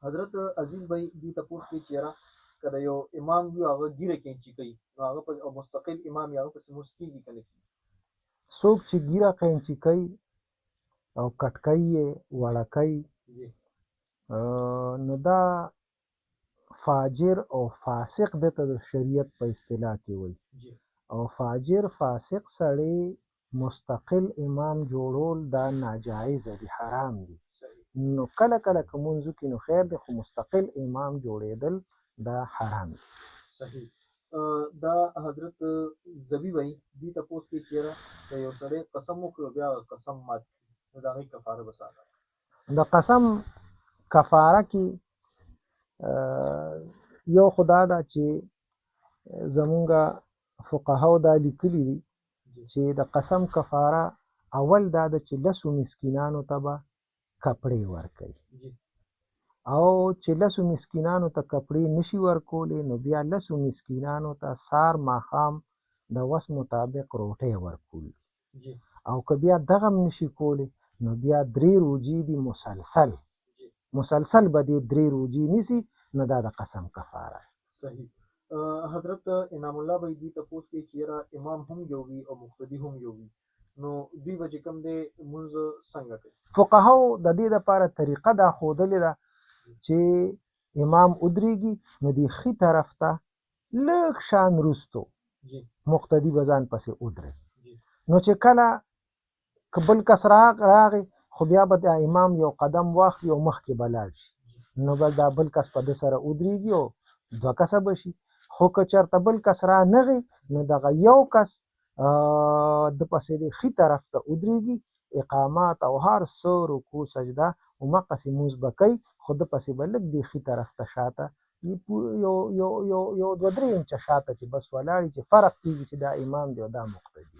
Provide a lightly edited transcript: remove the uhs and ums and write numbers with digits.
حضرت عزیز بھائی دې تپوس کې چیرې کله یو امام وي هغه ګیره کینچي کوي نو هغه په مستقل امام یا هغه پسې لمونځ کېږي که نه کېږي؟ څوک چې ګیره قینچي کوي او کټکۍ یې وړکۍ جی نو دا فاجر او فاسق دته د شریعت په اصطلاح کې وایي. جی او فاجر فاسق سړی مستقل امام جوړول دا ناجایزه دي، حرام دي. صحیح نو کله کله که مونځ وکړي نو خیر دی، خو مستقل امام جوړېدل دا حرام دي. صحیح دا حضرت زبی بھائی دې تپوس کې چیرې که یو سړی قسم وکړي او بیا هغه قسم مات کړي نو د هغې کفاره به څه ادا کړي؟ د قسم کفاره کې یو خو دا ده چې زمونږ فقهاو دا لیکلي دي چې د قسم کفاره اول دا ده چې لسو مسکینانو ته به کپړې ورکوي، جی او چې لسو مسکینانو ته کپړې نشي ورکولی نو بیا لسو مسکینانو ته سار ماښام د وس مطابق روټۍ ورکول، جی او که بیا دغه هم نشي کولی نو بیا 3 روجې دي مسلسل به دې 3 روجې نیسي، نو دا د قسم کفاره. صحیح حضرت انعام الله بھائی دې تپوس کې چیرې امام هم یو وي او مقتدي هم یو وي نو دوی به چې کوم دی لمونځ څنګه کوي؟ فقهاو د دې لپاره طریقه دا ښودلې ده چې امام ودرېږي نو د ښي طرف ته لږ شان وروستو جی مقتدي به ځان پسې ودرېږي. جی نو چې کله که بل کس راغی خو بیا به د امام یو قدم واخلي او مخکې به لاړ شي، نو به دا بل کس په ده سره ودرېږي او 2 کسه به شي. خو که چېرته بل کس رانغی نو دغه یو کس د پسې د ښي طرف ته ودرېږي، اقامات او هر څه رکوع سجده همقسې لمونځ به کوي، خو ده پسې به لږ د ښي طرف ته شاته یو 2-3 انچه شاته چې بس ولاړ چې فرق کېږي چې دا امام دی او دا مقتدي.